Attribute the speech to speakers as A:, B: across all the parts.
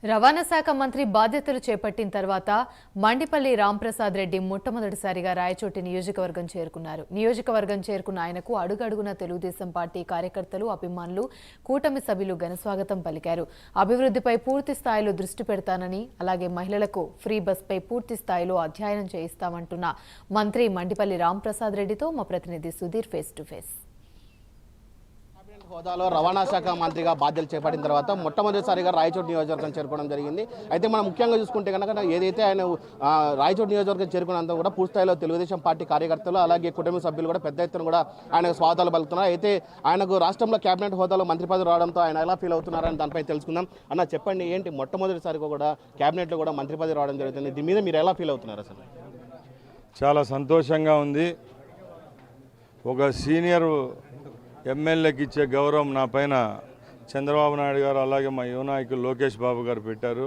A: రవాణా శాఖ మంత్రి బాధ్యతలు చేపట్టిన తర్వాత మండిపల్లి రాంప్రసాద్ రెడ్డి మొట్టమొదటిసారిగా రాయచోటి నియోజకవర్గం చేరుకున్నారు. నియోజకవర్గం చేరుకున్న ఆయనకు అడుగడుగున తెలుగుదేశం పార్టీ కార్యకర్తలు, అభిమానులు, కూటమి సభ్యులు ఘనస్వాగతం పలికారు. అభివృద్ధిపై పూర్తి స్థాయిలో దృష్టి పెడతానని, అలాగే మహిళలకు ఫ్రీ బస్పై పూర్తి స్థాయిలో అధ్యయనం చేయిస్తామంటున్న మంత్రి మండిపల్లి రాంప్రసాద్ రెడ్డితో మా ప్రతినిధి సుధీర్ ఫేస్ టు ఫేస్.
B: హోదాలో రవాణా శాఖ మంత్రిగా బాధ్యతలు చేపట్టిన తర్వాత మొట్టమొదటిసారిగా రాయచోటి నియోజకవర్గం చేరుకోవడం జరిగింది. అయితే మనం ముఖ్యంగా చూసుకుంటే కనుక ఏదైతే ఆయన రాయచోటి నియోజకవర్గం చేరుకున్నంత కూడా పూర్తిస్థాయిలో తెలుగుదేశం పార్టీ కార్యకర్తలు అలాగే కుటుంబ సభ్యులు కూడా పెద్ద ఎత్తున కూడా ఆయనకు స్వాగతాలు పలుకుతున్నారు. అయితే ఆయనకు రాష్ట్రంలో కేబినెట్ హోదాలో మంత్రి పదవి రావడంతో ఆయన ఎలా ఫీల్ అవుతున్నారని దానిపై తెలుసుకుందాం. అన్న చెప్పండి, ఏంటి మొట్టమొదటిసారిగా కూడా కేబినెట్లో కూడా మంత్రి పదవి రావడం జరుగుతుంది, దీని మీద మీరు ఎలా ఫీల్ అవుతున్నారు? అసలు
C: చాలా సంతోషంగా ఉంది. ఒక సీనియర్ ఎమ్మెల్యేకి ఇచ్చే గౌరవం నా పైన చంద్రబాబు నాయుడు గారు అలాగే మా యువ నాయకులు లోకేష్ బాబు గారు పెట్టారు.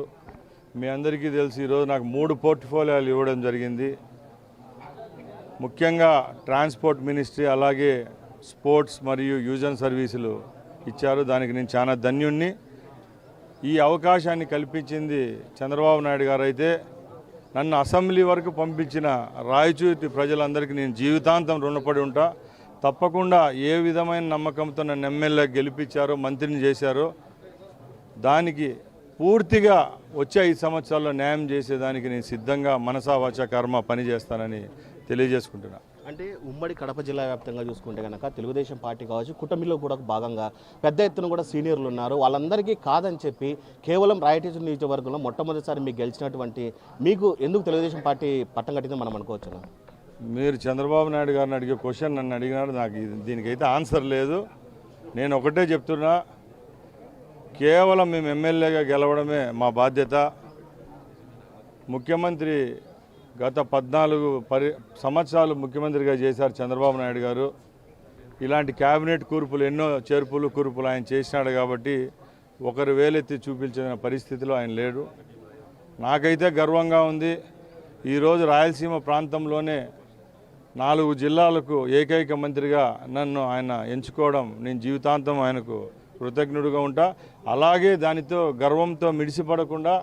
C: మీ అందరికీ తెలిసి ఈరోజు నాకు 3 పోర్ట్ఫోలియోలు ఇవ్వడం జరిగింది. ముఖ్యంగా ట్రాన్స్పోర్ట్ మినిస్ట్రీ అలాగే స్పోర్ట్స్ మరియు యూజన్ సర్వీసులు ఇచ్చారు. దానికి నేను చాలా ధన్యుణ్ణి. ఈ అవకాశాన్ని కల్పించింది చంద్రబాబు నాయుడు గారు. అయితే నన్ను అసెంబ్లీ వరకు పంపించిన రాయచూటి ప్రజలందరికీ నేను జీవితాంతం రుణపడి ఉంటా. తప్పకుండా ఏ విధమైన నమ్మకంతో నన్ను ఎమ్మెల్యే గెలిపించారో, మంత్రిని చేశారో దానికి పూర్తిగా వచ్చే 5 సంవత్సరాల్లో న్యాయం చేసేదానికి నేను సిద్ధంగా మనసా వాచా కర్మ పనిచేస్తానని తెలియజేసుకుంటున్నా.
B: అంటే ఉమ్మడి కడప జిల్లా వ్యాప్తంగా చూసుకుంటే కనుక తెలుగుదేశం పార్టీ కావచ్చు, కుటుంబంలో కూడా భాగంగా పెద్ద ఎత్తున కూడా సీనియర్లు ఉన్నారు. వాళ్ళందరికీ కాదని చెప్పి కేవలం రాయచోటి నియోజకవర్గంలో మొట్టమొదటిసారి మీకు గెలిచినటువంటి మీకు ఎందుకు తెలుగుదేశం పార్టీ పట్టం కట్టిందో మనం అనుకోవచ్చు.
C: మీరు చంద్రబాబు నాయుడు గారిని అడిగే క్వశ్చన్ నన్ను అడిగినాడు. నాకు దీనికైతే ఆన్సర్ లేదు. నేను ఒకటే చెప్తున్నా, కేవలం మేము ఎమ్మెల్యేగా గెలవడమే మా బాధ్యత. ముఖ్యమంత్రి గత 14 సంవత్సరాలు ముఖ్యమంత్రిగా చేశారు చంద్రబాబు నాయుడు గారు. ఇలాంటి క్యాబినెట్ కూర్పులు ఎన్నో చేర్పులు కూర్పులు ఆయన చేసినాడు కాబట్టి ఒకరు వేలెత్తి చూపించిన పరిస్థితిలో ఆయన లేడు. నాకైతే గర్వంగా ఉంది. ఈరోజు రాయలసీమ ప్రాంతంలోనే 4 జిల్లాలకు ఏకైక మంత్రిగా నన్ను ఆయన ఎంచుకోవడం నేను జీవితాంతం ఆయనకు కృతజ్ఞుడిగా ఉంటా. అలాగే దానితో గర్వంతో మిడిసిపడకుండా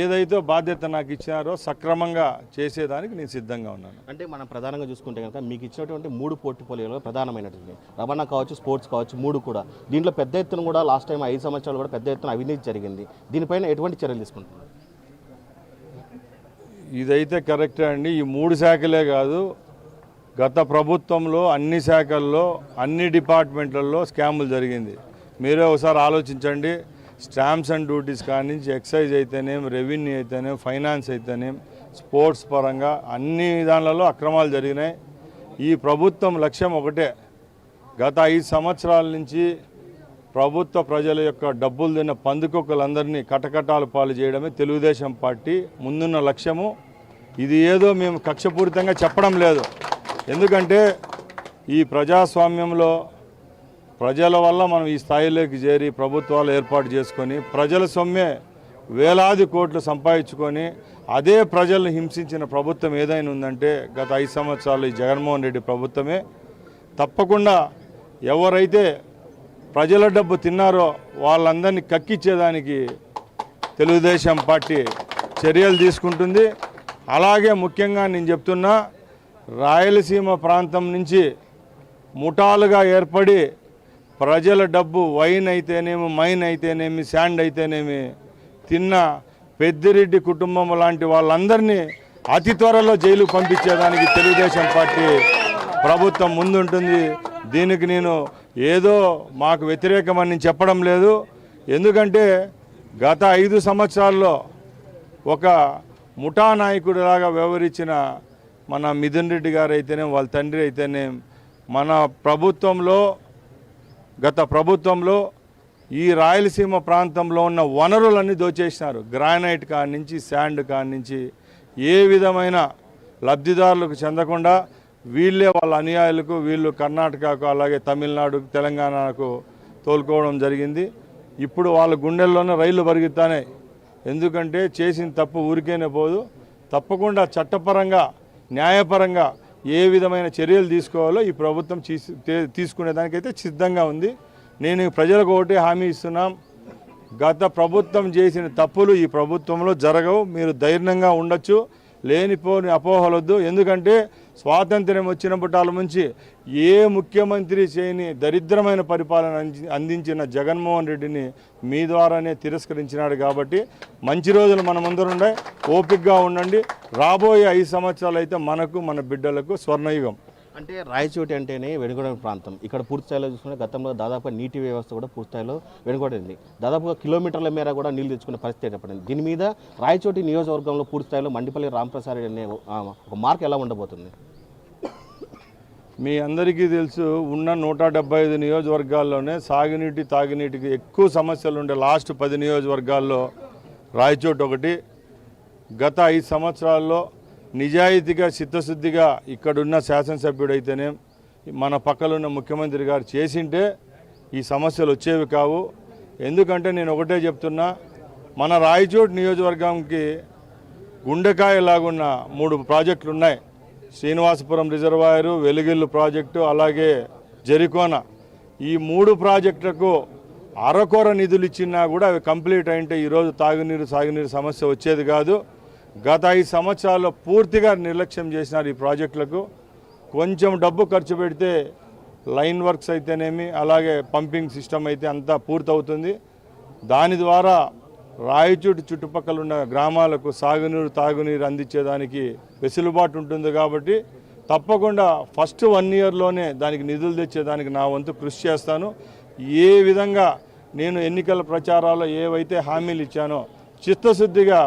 C: ఏదైతే బాధ్యత నాకు ఇచ్చినారో సక్రమంగా చేసేదానికి నేను సిద్ధంగా ఉన్నాను.
B: అంటే మనం ప్రధానంగా చూసుకుంటే కనుక మీకు ఇచ్చినటువంటి 3 పోర్ట్ఫోలియోలో ప్రధానమైనటువంటి రవాణా కావచ్చు, స్పోర్ట్స్ కావచ్చు, 3 కూడా దీంట్లో పెద్ద ఎత్తున కూడా లాస్ట్ టైం 5 సంవత్సరాలు కూడా పెద్ద ఎత్తున అవినీతి జరిగింది. దీనిపైన ఎటువంటి చర్యలు తీసుకుంటున్నారు?
C: ఇదైతే కరెక్టే అండి. ఈ 3 శాఖలే కాదు, గత ప్రభుత్వంలో అన్ని శాఖల్లో అన్ని డిపార్ట్మెంట్లలో స్కాములు జరిగింది. మీరే ఒకసారి ఆలోచించండి. స్టాంప్స్ అండ్ డ్యూటీస్ కాడి నుంచి ఎక్సైజ్ అయితేనేం, రెవెన్యూ అయితేనేం, ఫైనాన్స్ అయితేనేం, స్పోర్ట్స్ పరంగా అన్ని విధానాలలో అక్రమాలు జరిగినాయి. ఈ ప్రభుత్వం లక్ష్యం ఒకటే. గత 5 సంవత్సరాల నుంచి ప్రభుత్వ ప్రజల యొక్క డబ్బులు తిన్న పందుకొక్కలందరినీ కటకటాలు పాలు చేయడమే తెలుగుదేశం పార్టీ ముందున్న లక్ష్యము. ఇది ఏదో మేము కక్షపూరితంగా చెప్పడం లేదు. ఎందుకంటే ఈ ప్రజాస్వామ్యంలో ప్రజల వల్ల మనం ఈ స్థాయిలోకి చేరి ప్రభుత్వాలు ఏర్పాటు చేసుకొని ప్రజల సొమ్మే వేలాది కోట్లు సంపాదించుకొని అదే ప్రజలను హింసించిన ప్రభుత్వం ఏదైనా ఉందంటే గత 5 సంవత్సరాలు ఈ జగన్మోహన్ రెడ్డి ప్రభుత్వమే. తప్పకుండా ఎవరైతే ప్రజల డబ్బు తిన్నారో వాళ్ళందరినీ కక్కిచ్చేదానికి తెలుగుదేశం పార్టీ చర్యలు తీసుకుంటుంది. అలాగే ముఖ్యంగా నేను చెప్తున్నా, రాయలసీమ ప్రాంతం నుంచి ముఠాలుగా ఏర్పడి ప్రజల డబ్బు వైన్ అయితేనేమి, మైన్ అయితేనేమి, శాండ్ అయితేనేమి తిన్న పెద్దిరెడ్డి కుటుంబం లాంటి వాళ్ళందరినీ అతి త్వరలో జైలు పంపించేదానికి తెలుగుదేశం పార్టీ ప్రభుత్వం ముందుంటుంది. దీనికి నేను ఏదో మాకు వ్యతిరేకమని చెప్పడం లేదు. ఎందుకంటే గత 5 సంవత్సరాల్లో ఒక ముఠా నాయకుడిలాగా వ్యవహరించిన మన మిథున్ రెడ్డి గారు అయితేనే, వాళ్ళ తండ్రి అయితేనే, మన ప్రభుత్వంలో గత ప్రభుత్వంలో ఈ రాయలసీమ ప్రాంతంలో ఉన్న వనరులన్నీ దోచేసినారు. గ్రానైట్ కాడి నుంచి, శాండ్ కాడి నుంచి ఏ విధమైన లబ్ధిదారులకు చెందకుండా వీళ్ళే వాళ్ళ అనుయాయులకు, వీళ్ళు కర్ణాటకకు అలాగే తమిళనాడు, తెలంగాణకు తోలుకోవడం జరిగింది. ఇప్పుడు వాళ్ళ గుండెల్లోనే రైళ్లు పరిగెత్తానే. ఎందుకంటే చేసిన తప్పు ఊరికేనే పోదు. తప్పకుండా చట్టపరంగా, న్యాయపరంగా ఏ విధమైన చర్యలు తీసుకోవాలో ఈ ప్రభుత్వం తీసుకునేదానికైతే సిద్ధంగా ఉంది. నేను ప్రజలకు ఒకటే హామీ ఇస్తున్నాం, గత ప్రభుత్వం చేసిన తప్పులు ఈ ప్రభుత్వంలో జరగవు. మీరు ధైర్యంగా ఉండొచ్చు, లేనిపోని అపోహలొద్దు. ఎందుకంటే స్వాతంత్ర్యం వచ్చినప్పటి నుంచి ఏ ముఖ్యమంత్రి చేయని దరిద్రమైన పరిపాలన అందించిన జగన్మోహన్ రెడ్డిని మీ ద్వారానే తిరస్కరించినాడు. కాబట్టి మంచి రోజులు మనమందరం ఉన్నాయి, ఓపికగా ఉండండి. రాబోయే 5 సంవత్సరాలు అయితే మనకు మన బిడ్డలకు స్వర్ణయుగం.
B: అంటే రాయచోటి అంటేనే వెనుకబడిన ప్రాంతం. ఇక్కడ పూర్తి స్థాయిలో చూసుకుంటే గతంలో దాదాపుగా నీటి వ్యవస్థ కూడా పూర్తి స్థాయిలో వెనుకబడింది. దాదాపుగా కిలోమీటర్ల మేర కూడా నీళ్లు తెచ్చుకునే పరిస్థితి ఏర్పడింది. దీని మీద రాయచోటి నియోజకవర్గంలో పూర్తి స్థాయిలో మండిపల్లి రాంప్రసాద్ రెడ్డి అనే ఒక మార్క్ ఎలా ఉండబోతుంది?
C: మీ అందరికీ తెలుసు, ఉన్న 175 నియోజకవర్గాల్లోనే సాగునీటి తాగునీటికి ఎక్కువ సమస్యలు ఉండే లాస్ట్ 10 నియోజకవర్గాల్లో రాయచోటి ఒకటి. గత 5 సంవత్సరాల్లో నిజాయితీగా చిత్తశుద్ధిగా ఇక్కడున్న శాసనసభ్యుడైతేనే మన పక్కలున్న ముఖ్యమంత్రి గారు చేసింటే ఈ సమస్యలు వచ్చేవి కావు. ఎందుకంటే నేను ఒకటే చెప్తున్నా, మన రాయచోటి నియోజకవర్గంకి గుండెకాయలాగున్న 3 ప్రాజెక్టులు ఉన్నాయి. శ్రీనివాసపురం రిజర్వాయరు, వెలుగిల్లు ప్రాజెక్టు, అలాగే జరికోన. ఈ 3 ప్రాజెక్టులకు అరకొర నిధులు ఇచ్చినా కూడా అవి కంప్లీట్ అయింటే ఈరోజు సాగునీరు సమస్య వచ్చేది కాదు. గత 5 సంవత్సరాల్లో పూర్తిగా నిర్లక్ష్యం చేసినారు ఈ ప్రాజెక్టులకు. కొంచెం డబ్బు ఖర్చు పెడితే లైన్ వర్క్స్ అయితేనేమి, అలాగే పంపింగ్ సిస్టమ్ అయితే అంతా పూర్తవుతుంది. దాని ద్వారా రాయచోటి చుట్టుపక్కల ఉన్న గ్రామాలకు సాగునీరు తాగునీరు అందించేదానికి వెసులుబాటు ఉంటుంది. కాబట్టి తప్పకుండా ఫస్ట్ 1 ఇయర్లోనే దానికి నిధులు తెచ్చేదానికి నా వంతు కృషి చేస్తాను. ఏ విధంగా నేను ఎన్నికల ప్రచారాల్లో ఏవైతే హామీలు ఇచ్చానో చిత్తశుద్ధిగా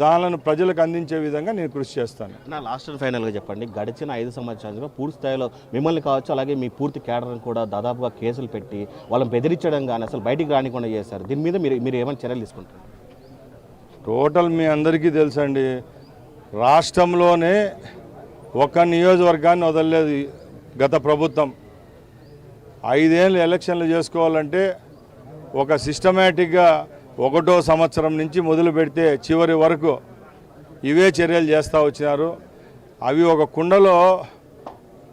C: దానిని ప్రజలకు అందించే విధంగా నేను కృషి చేస్తాను.
B: నా లాస్ట్ అండ్ ఫైనల్గా చెప్పండి, గడిచిన 5 సంవత్సరాలుగా పూర్తి స్థాయిలో మిమ్మల్ని కావచ్చు, అలాగే మీ పూర్తి కేడర్ని కూడా దాదాపుగా కేసులు పెట్టి వాళ్ళని బెదిరించడం కానీ అసలు బయటికి రానికుండా చేశారు. దీని మీద మీరు ఏమైనా చర్యలు తీసుకుంటారు?
C: టోటల్ మీ అందరికీ తెలుసండి, రాష్ట్రంలోనే ఒక నియోజకవర్గాన్ని వదలలేదు గత ప్రభుత్వం. 5 ఏళ్ళు ఎలక్షన్లు చేసుకోవాలంటే ఒక సిస్టమేటిక్గా 1వ సంవత్సరం నుంచి మొదలు పెడితే చివరి వరకు ఇవే చర్యలు చేస్తూ వచ్చినారు. అవి ఒక కుండలో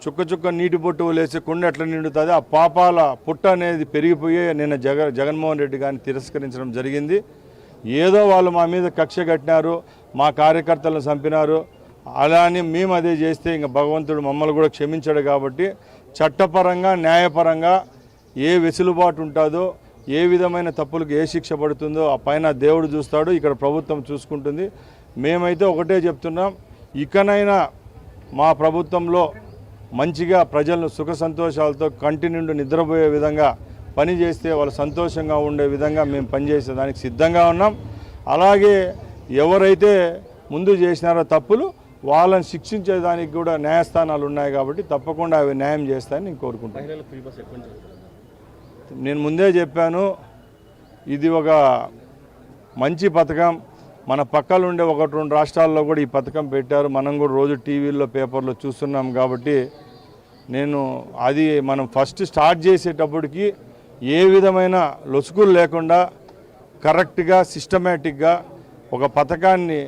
C: చుక్క నీటి పొట్టు వలేసి కుండ ఎట్లా నిండుతుంది, ఆ పాపాల పుట్ట అనేది పెరిగిపోయి నిన్న జగన్మోహన్ రెడ్డి గారిని తిరస్కరించడం జరిగింది. ఏదో వాళ్ళు మా మీద కక్ష కట్టినారు, మా కార్యకర్తలను చంపినారు, అలా అని మేము అదే చేస్తే ఇంకా భగవంతుడు మమ్మల్ని కూడా క్షమించాడు. కాబట్టి చట్టపరంగా న్యాయపరంగా ఏ వెసులుబాటు ఉంటుందో, ఏ విధమైన తప్పులకు ఏ శిక్ష పడుతుందో ఆ పైన దేవుడు చూస్తాడు, ఇక్కడ ప్రభుత్వం చూసుకుంటుంది. మేమైతే ఒకటే చెప్తున్నాం, ఇకనైనా మా ప్రభుత్వంలో మంచిగా ప్రజలను సుఖ సంతోషాలతో కంటి నిండు నిద్రపోయే విధంగా పని చేస్తే వాళ్ళు సంతోషంగా ఉండే విధంగా మేము పనిచేసేదానికి సిద్ధంగా ఉన్నాం. అలాగే ఎవరైతే ముందు చేసినారో తప్పులు వాళ్ళని శిక్షించేదానికి కూడా న్యాయస్థానాలు ఉన్నాయి. కాబట్టి తప్పకుండా అవి న్యాయం చేస్తాయని నేను కోరుకుంటాను. నేను ముందే చెప్పాను, ఇది ఒక మంచి పథకం. మన పక్కలుండే 1-2 రాష్ట్రాల్లో కూడా ఈ పథకం పెట్టారు. మనం కూడా రోజు టీవీల్లో పేపర్లో చూస్తున్నాం. కాబట్టి అది మనం ఫస్ట్ స్టార్ట్ చేసేటప్పటికి ఏ విధమైన లొసుగులు లేకుండా కరెక్ట్గా సిస్టమేటిక్గా ఒక పథకాన్ని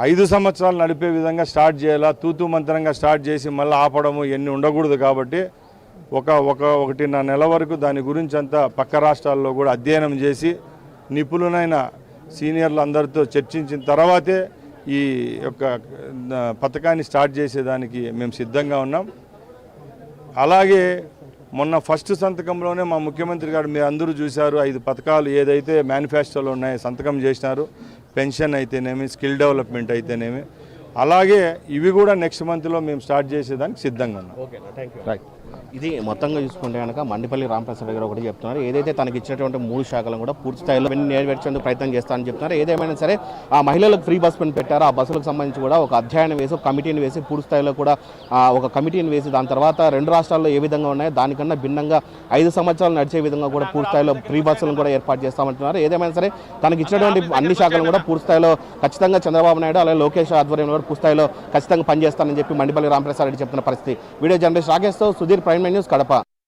C: 5 సంవత్సరాలు నడిపే విధంగా స్టార్ట్ చేయాలా. తూతూ మంత్రంగా స్టార్ట్ చేసి మళ్ళీ ఆపడము ఇవన్నీ ఉండకూడదు. కాబట్టి 1.5 నెల వరకు దాని గురించి అంతా పక్క రాష్ట్రాల్లో కూడా అధ్యయనం చేసి నిపుణులైన సీనియర్లు అందరితో చర్చించిన తర్వాతే ఈ యొక్క పథకాన్ని స్టార్ట్ చేసేదానికి మేము సిద్ధంగా ఉన్నాం. అలాగే మొన్న ఫస్ట్ సంతకంలోనే మా ముఖ్యమంత్రి గారు మీరు అందరూ చూశారు, 5 పథకాలు ఏదైతే మేనిఫెస్టోలో ఉన్నాయో సంతకం చేసినారు. పెన్షన్ అయితేనేమి, స్కిల్ డెవలప్మెంట్ అయితేనేమి, అలాగే ఇవి కూడా నెక్స్ట్ మంత్లో మేము స్టార్ట్ చేసేదానికి సిద్ధంగా ఉన్నాం.
B: Okay, thank you. రైట్, ఇది మొత్తంగా చూసుకుంటే కనుక మండిపల్లి రాంప్రసాద్ గారు ఒకటి చెప్తున్నారు, ఏదైతే తనకి ఇచ్చినటువంటి 3 శాఖలను కూడా పూర్తి స్థాయిలో నెరవేర్చేందుకు ప్రయత్నం చేస్తానని చెప్తున్నారు. ఏదేమైనా సరే ఆ మహిళలకు ఫ్రీ బస్ పెట్టారు, ఆ బస్సులకు సంబంధించి కూడా ఒక అధ్యయనం వేసి ఒక కమిటీని వేసి పూర్తి స్థాయిలో కూడా ఒక కమిటీని వేసి దాని తర్వాత 2 రాష్ట్రాల్లో ఏ విధంగా ఉన్నాయో దానికన్నా భిన్నంగా 5 సంవత్సరాలు నడిచే విధంగా కూడా పూర్తి స్థాయిలో ఫ్రీ బస్సులను కూడా ఏర్పాటు చేస్తామంటున్నారు. ఏదేమైనా సరే తనకి ఇచ్చినటువంటి అన్ని శాఖలను కూడా పూర్తి స్థాయిలో ఖచ్చితంగా చంద్రబాబు నాయుడు అలాగే లోకేష్ ఆధ్వర్యంలో కూడా పూర్తి స్థాయిలో ఖచ్చితంగా పనిచేస్తానని చెప్పి మండిపల్లి రాంప్రసాద్ రెడ్డి చెప్తున్న పరిస్థితి. వీడియో జర్నలిస్ట్ రాకేష్తో సుధీర్, ప్రైమ్ న్యూస్, కడప.